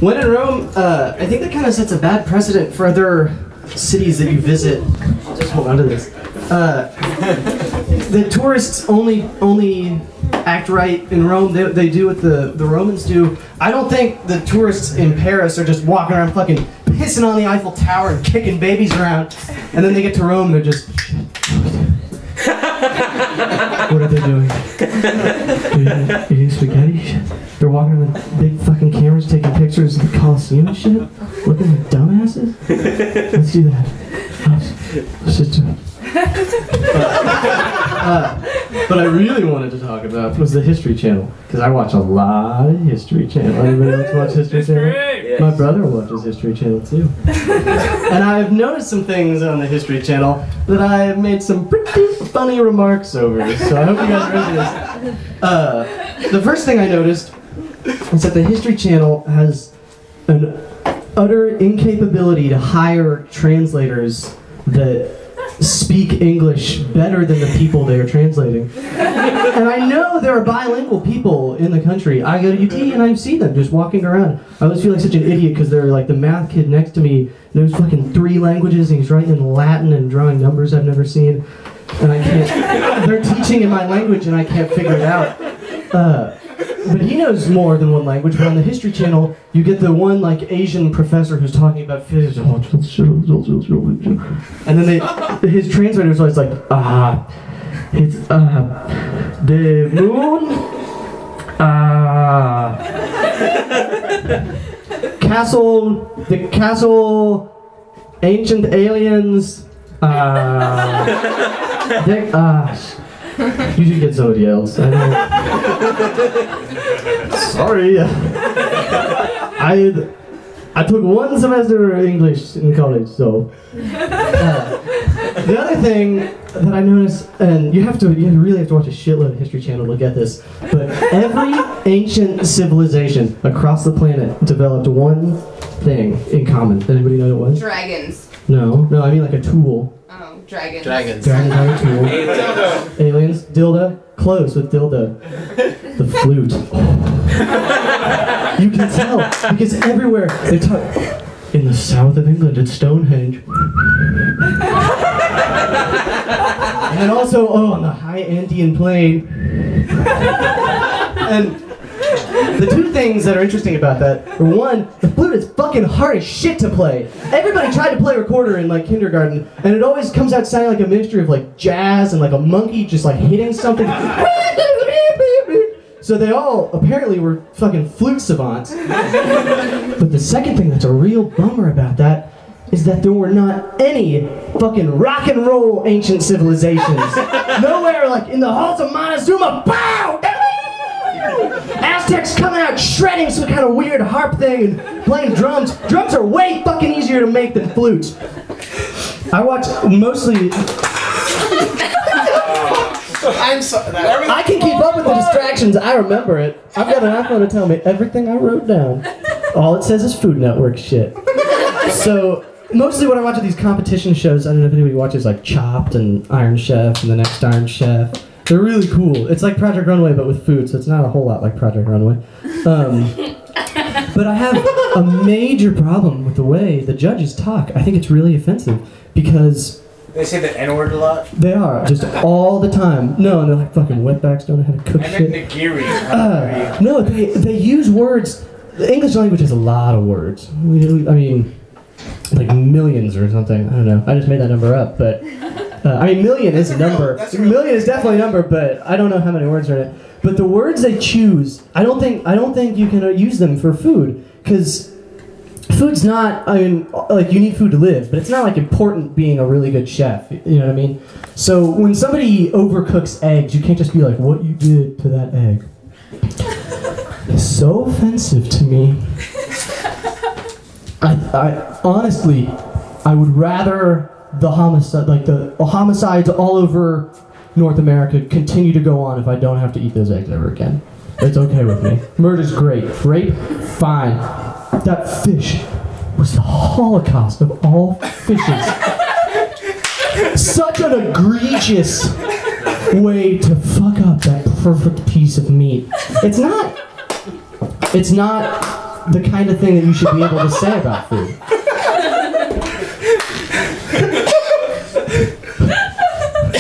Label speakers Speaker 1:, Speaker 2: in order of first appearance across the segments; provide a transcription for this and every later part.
Speaker 1: When in Rome, I think that kind of sets a bad precedent for other cities that you visit. I'll just hold on to this. The tourists only act right in Rome. They do what the Romans do. I don't think the tourists in Paris are just walking around fucking pissing on the Eiffel Tower and kicking babies around, and then they get to Rome and they're just... What are they doing? Eating spaghetti? They're walking around with big fucking cameras taking pictures of the Colosseum and shit? Looking like dumbasses? Let's do that. Let's just do it. But I really wanted to talk about was the History Channel, because I watch a lot of History Channel. Anybody else watch History Channel? Yes. My brother watches History Channel too. And I've noticed some things on the History Channel that I've made some pretty funny remarks over, so I hope you guys are into this. The first thing I noticed is that the History Channel has an utter incapability to hire translators that speak English better than the people they are translating. And I know there are bilingual people in the country. I go to UT and I see them just walking around. I always feel like such an idiot because they're like the math kid next to me knows fucking 3 languages and he's writing in Latin and drawing numbers I've never seen. And I can't, they're teaching in my language and I can't figure it out. But he knows more than one language, but on the History Channel, you get the one like Asian professor who's talking about physics, and then his translator is always like, it's the moon, the castle, ancient aliens, you should get somebody else. I know. Sorry. I took 1 semester of English in college, so. The other thing that I noticed, and you really have to watch a shitload of History Channel to get this, but every ancient civilization across the planet developed one thing in common. Anybody know what it was?
Speaker 2: Dragons.
Speaker 1: No, I mean like a tool.
Speaker 2: Oh, dragons.
Speaker 1: Dragons are a tool. Aliens. Dildo. Close with dildo. The flute. You can tell because everywhere they talk. In the south of England, it's Stonehenge. And then also, on the high Andean plain. And the 2 things that are interesting about that are 1, the flute is fucking hard as shit to play. Everybody tried to play recorder in like kindergarten, and it always comes out sounding like a mixture of like jazz and like a monkey just like hitting something. So they all apparently were fucking flute savants. But the second thing that's a real bummer about that is that there were not any fucking rock and roll ancient civilizations. Nowhere like in the halls of Montezuma, pow! Aztecs coming out shredding some kind of weird harp thing and playing drums. Drums are way fucking easier to make than flutes. I watch mostly...
Speaker 3: I'm sorry.
Speaker 1: I can keep up with the distractions. I remember it. I've got an iPhone to tell me everything I wrote down. All it says is Food Network shit. So mostly what I watch are these competition shows. I don't know if anybody watches like Chopped and Iron Chef and The Next Iron Chef. They're really cool. It's like Project Runway but with food, so it's not a whole lot like Project Runway. But I have a major problem with the way the judges talk. I think it's really offensive because...
Speaker 3: They say the N-word a lot?
Speaker 1: They are, just all the time. No, and they're like fucking wetbacks, don't know how to cook shit.
Speaker 3: I meant nigiri.
Speaker 1: No, they use words. The English language has a lot of words. I mean, like millions or something. I don't know. I just made that number up, but I mean, million is a number. Million is definitely a number, but I don't know how many words are in it. But the words they choose, I don't think you can use them for food, because food's not, I mean, like you need food to live, but it's not like important being a really good chef, you know what I mean? So when somebody overcooks eggs, you can't just be like, what you did to that egg. It's so offensive to me. I honestly, I would rather the homicides all over North America continue to go on if I don't have to eat those eggs ever again. It's okay with me. Murder's great. Rape, fine. That fish was the Holocaust of all fishes. Such an egregious way to fuck up that perfect piece of meat. It's not the kind of thing that you should be able to say about food.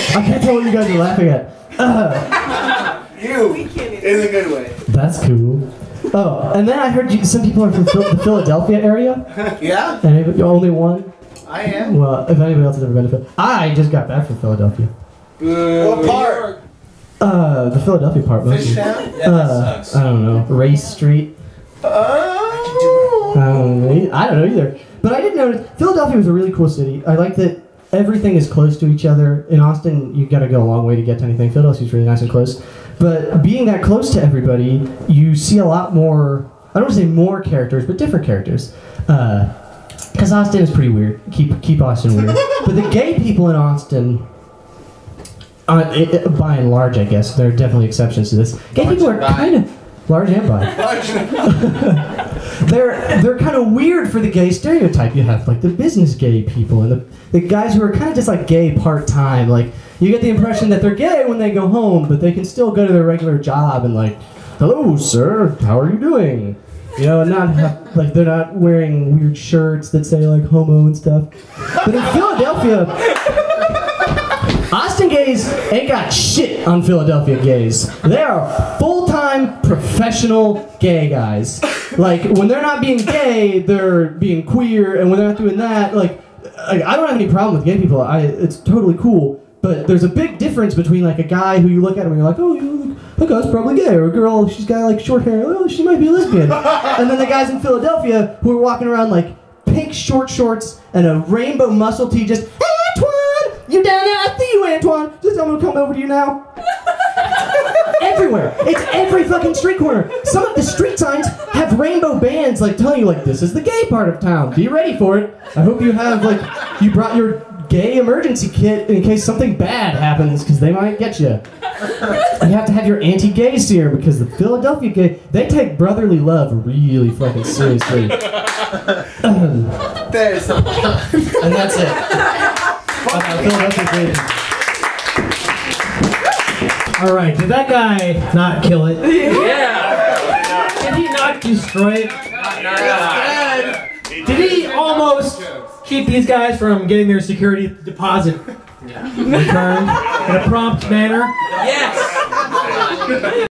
Speaker 1: I can't tell what you guys are laughing at.
Speaker 3: You, in a good way.
Speaker 1: That's cool. Oh, and then I heard some people are from the Philadelphia area.
Speaker 3: Yeah?
Speaker 1: And only one?
Speaker 3: I am.
Speaker 1: Well, if anybody else has ever been to Philadelphia. I just got back from Philadelphia.
Speaker 3: What part?
Speaker 1: The Philadelphia part, mostly.
Speaker 3: Fishtown?
Speaker 2: Yeah, that sucks.
Speaker 1: I don't know. Race Street. I don't know either. But I did notice Philadelphia was a really cool city. I like that everything is close to each other. In Austin, you got to go a long way to get to anything. Philadelphia's really nice and close. But being that close to everybody, you see a lot more, I don't want to say more characters, but different characters. Because Austin is pretty weird. Keep Austin weird. But the gay people in Austin, by and large, I guess, there are definitely exceptions to this. Gay people are kind of large and bi. They're kind of weird for the gay stereotype. You have like the business gay people and the guys who are kind of just like gay part-time. Like you get the impression that they're gay when they go home, but they can still go to their regular job and like, hello sir, how are you doing? You know, and not have, like they're not wearing weird shirts that say like homo and stuff. But in Philadelphia, Austin gays ain't got shit on Philadelphia gays. They are full-time professional gay guys. Like, when they're not being gay, they're being queer, and when they're not doing that, like I don't have any problem with gay people. It's totally cool. But there's a big difference between like a guy who you look at him and you're like, oh, that guy's probably gay, or a girl, she's got like short hair, oh, she might be a lesbian. And then the guys in Philadelphia who are walking around like pink short shorts and a rainbow muscle tee, just, hey, Antoine, you down there? I see you, Antoine. Just I'm gonna come over to you now. Everywhere. It's every fucking street corner. Some of the street signs have rainbow bands like telling you like, this is the gay part of town. Be ready for it. I hope you have like, you brought your gay emergency kit in case something bad happens, because they might get you. You have to have your anti-gay serum, because the Philadelphia gay, they take brotherly love really fucking seriously.
Speaker 3: There's something.
Speaker 1: And that's it. Philadelphia gay.
Speaker 4: Alright, did that guy not kill it?
Speaker 2: Yeah!
Speaker 4: Did he not destroy it? Did he almost keep these guys from getting their security deposit returned in a prompt manner?
Speaker 2: Yes!